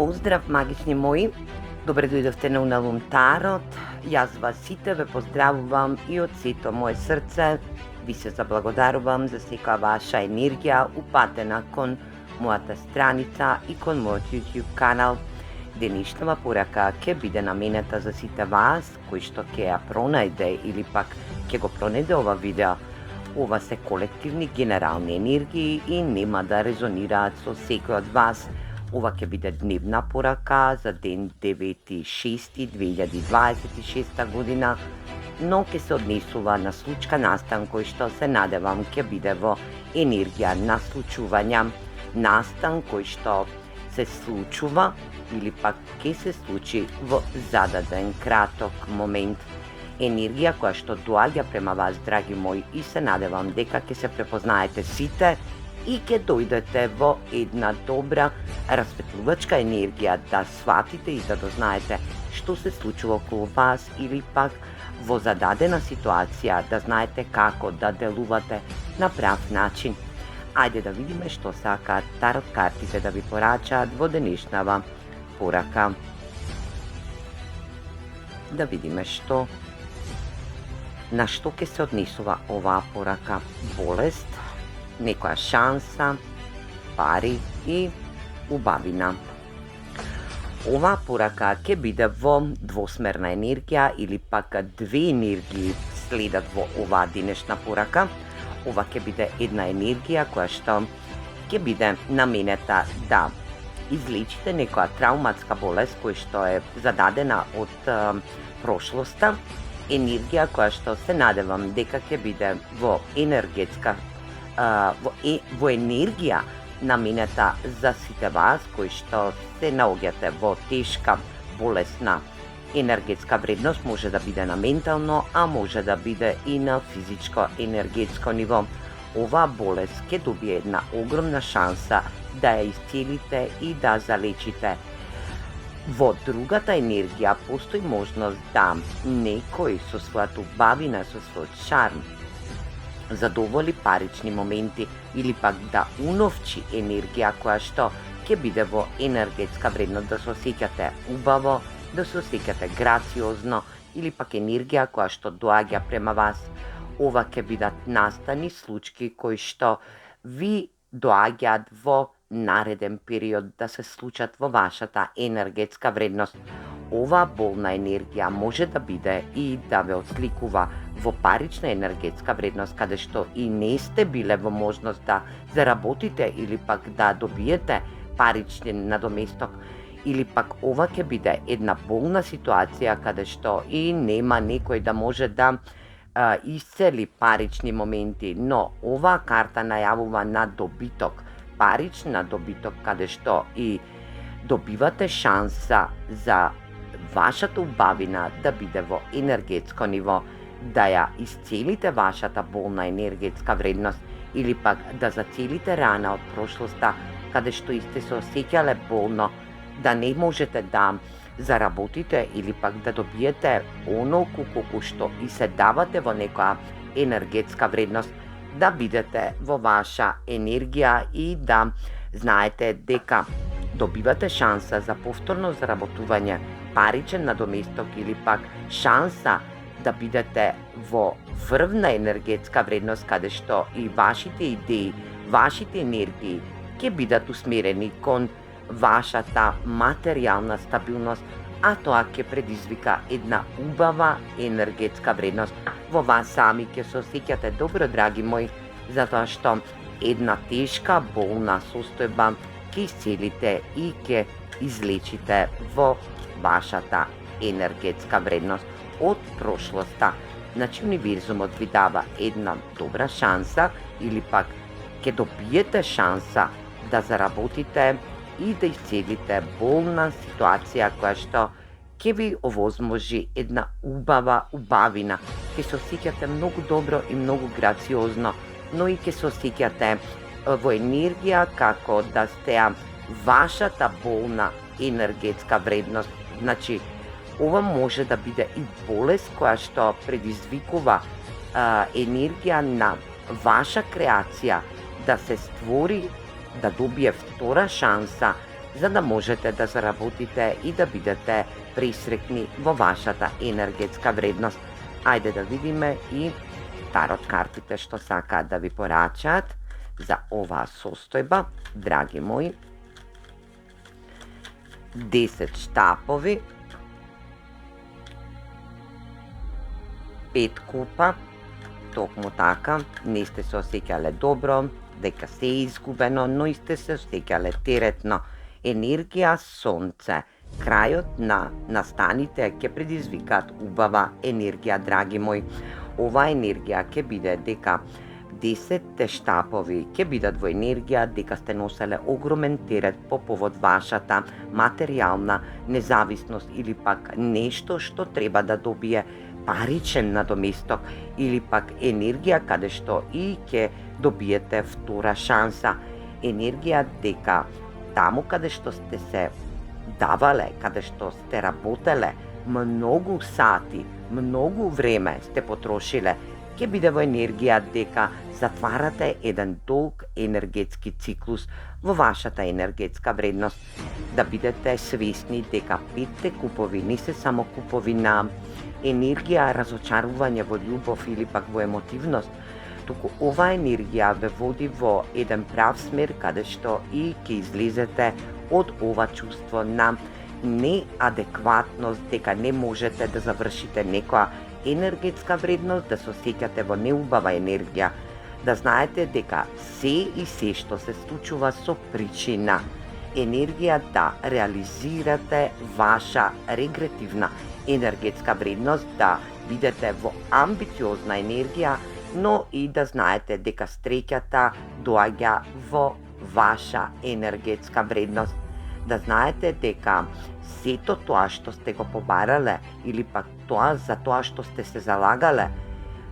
Поздрав, магични мои! Добре дојдовте на Уналум Тарот. Јас вас сите ве поздравувам и од сето моје срце ви се заблагодарувам за секоја ваша енергија упатена кон мојата страница и кон мојот YouTube канал. Денешнава порака ќе биде наменета за сите вас кои што ќе ја пронајде или пак ќе го пронајде ова видео. Ова се колективни генерални енергии и нема да резонираат со секој од вас. Ова ќе биде дневна порака за ден 9.6.2026 година, но ќе се однесува на случка настан кој што се надевам ќе биде во енергија на случувања. Настан кој што се случува или пак ќе се случи во зададен краток момент. Енергија која што доаѓа према вас, драги мои, и се надевам дека ќе се препознаете сите и ќе дојдете во една добра расветлувачка енергија да сватите и да дознаете што се случува околу вас или пак во зададена ситуација да знаете како да делувате на прав начин. Ајде да видиме што сакаат тарот картите да ви порачаат во денешнава порака. Да видиме на што ќе се однесува оваа порака. Болест, некоја шанса, пари и убавина. Оваа порака ќе биде во двосмерна енергија или пак две енергии следат во оваа денешна порака. Ова ќе биде една енергија која што ќе биде наменета да излечите некоја трауматска болест која што е зададена од прошлоста. Енергија која што се надевам дека ќе биде во енергетска во енергија наменета за сите вас кои што се наоѓате во тешка болесна енергетска вредност, може да биде на ментално, а може да биде и на физичко енергетско ниво. Оваа болест ќе добие една огромна шанса да ја исцелите и да залечите. Во другата енергија постои можност да некој со својата убавина, со својот шарм, задоволи парични моменти или пак да уновчи енергија која што ќе биде во енергетска вредност, да се осеќате убаво, да се осеќате грациозно или пак енергија која што доаѓа према вас. Ова ќе бидат настани случаи кои што ви доаѓаат во нареден период да се случат во вашата енергетска вредност. Оваа болна енергија може да биде и да ве отсликува во парична енергетска вредност, каде што и не сте биле во можност да заработите или пак да добиете паричен надоместок, или пак ова ќе биде една болна ситуација каде што и нема некој да може да исцели парични моменти, но оваа карта најавува на добиток, парична добиток, каде што и добивате шанса за вашата убавина да биде во енергетско ниво, да ја исцелите вашата болна енергетска вредност или пак да зацелите рана од прошлоста, каде што сте се осеќале болно, да не можете да заработите или пак да добиете онолку колку што и се давате во некоја енергетска вредност, да бидете во ваша енергија и да знаете дека добивате шанса за повторно заработување, паричен надоместок или пак шанса да бидете во врвна енергетска вредност, каде што и вашите идеи, вашите енергии ќе бидат усмерени кон вашата материјална стабилност, а тоа ќе предизвика една убава енергетска вредност. Во вас сами ќе се осеќате добро, драги мои, затоа што една тешка болна состојба ќе исцелите и ќе излечите во вашата енергетска вредност од прошлоста. Значи, универзумот ви дава една добра шанса или пак ќе добиете шанса да заработите и да исцелите болна ситуација која што ќе ви овозможи една убавина. Ќе се осеќате многу добро и многу грациозно, но и ќе се осеќате во енергија како да сте вашата болна енергетска вредност. Значи, ова може да биде и болест која што предизвикува енергија на ваша креација да се створи, да добие втора шанса за да можете да заработите и да бидете присреќни во вашата енергетска вредност. Ајде да видиме и тарот картите што сакаат да ви порачаат за оваа состојба, драги мои. 10 штапови, 5 купа, токму така, не сте се осеќале добро, дека се е изгубено, но и сте се осеќале теретно. Енергија сонце, крајот на настаните ќе предизвикаат убава енергија, драги мои. Оваа енергија ќе биде дека 10 штапови ќе бидат во енергија дека сте носеле огромен терет по повод вашата материјална независност или пак нешто што треба да добие паричен надоместок или пак енергија каде што и ќе добиете втора шанса. Енергија дека таму каде што сте се давале, каде што сте работеле, многу сати, многу време сте потрошиле, ќе биде во енергија дека затварате еден долг енергетски циклус во вашата енергетска вредност. Да бидете свесни дека 5 купови не се само купови на енергија, разочарување во љубов или пак во емотивност, туку оваа енергија ве води во еден прав смер каде што и ќе излезете од ова чувство на неадекватност, дека не можете да завршите некоја енергетска вредност, да се осеќате во неубава енергија, да знаете дека се и се што се случува со причина. Енергија да реализирате ваша регретивна енергетска вредност, да бидете во амбициозна енергија, но и да знаете дека среќата доаѓа во ваша енергетска вредност. Да знаете дека сето тоа што сте го побарале или пак тоа за тоа што сте се залагале,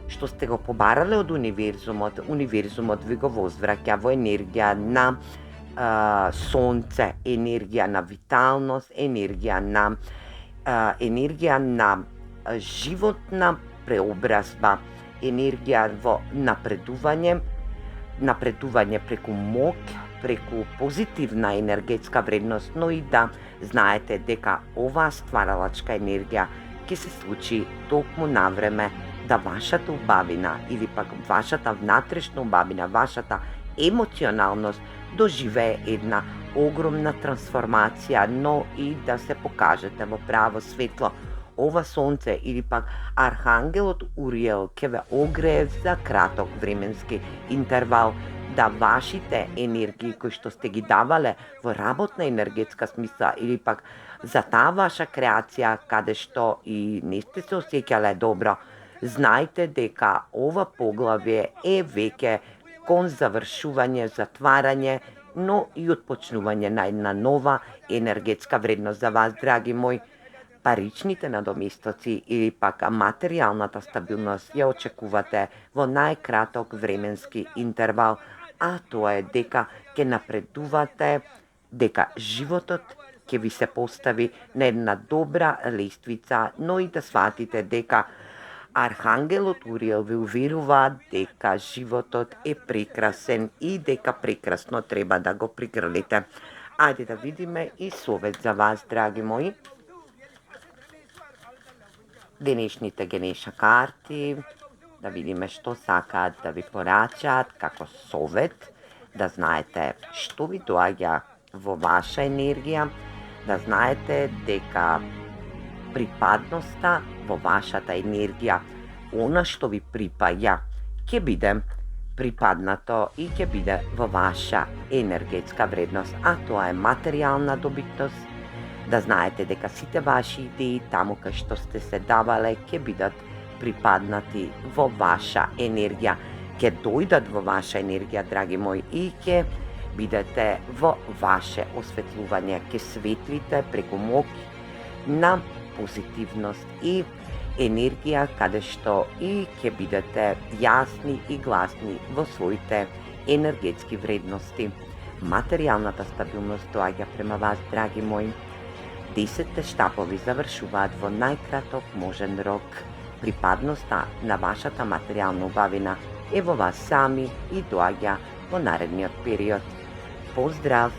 што сте го побарале од универзумот, универзумот ви го возвраќа во енергија на сонце, енергија на виталност, енергија на животна преобразба, енергија во напредување преку моќ, преку позитивна енергетска вредност, но и да знаете дека оваа стваралачка енергија ќе се случи токму на време, да вашата убавина или пак вашата внатрешна убавина, вашата емоционалност доживее една огромна трансформација, но и да се покажете во право светло. Ова сонце или пак архангелот Уриел ќе ве огрее за краток временски интервал, да вашите енергии кои што сте ги давале во работна енергетска смисла или пак за таа ваша креација каде што и не сте се осеќале добро, знајте дека ова поглавје е веќе кон завршување, затварање, но и отпочнување на една нова енергетска вредност за вас, драги мои. Паричните надоместоци или пак материјалната стабилност ја очекувате во најкраток временски интервал, а тоа е дека ќе напредувате, дека животот ќе ви се постави на една добра лествица, но и да сватите дека Архангелот Уриел ви уверува дека животот е прекрасен и дека прекрасно треба да го пригрлите. Ајде да видиме и совет за вас, драги мои. Денешните Генеша карти, да видиме што сакаат да ви порачаат како совет, да знаете што ви доаѓа во ваша енергија, да знаете дека припадноста во вашата енергија, она што ви припаѓа, ќе биде припаднато и ќе биде во ваша енергетска вредност, а тоа е материјална добитност. Да знаете дека сите ваши идеи таму кај што сте се давале ќе бидат припаднати во ваша енергија, ќе дојдат во ваша енергија, драги мои, и ќе бидете во ваше осветлување, ќе светлите преку моќ на позитивност и енергија каде што и ќе бидете јасни и гласни во своите енергетски вредности. Материјалната стабилност доаѓа према вас, драги мои. 10 штапови завршуваат во најкраток можен рок. Припадноста на вашата материјална убавина е во вас сами и доаѓа во наредниот период. Поздрав!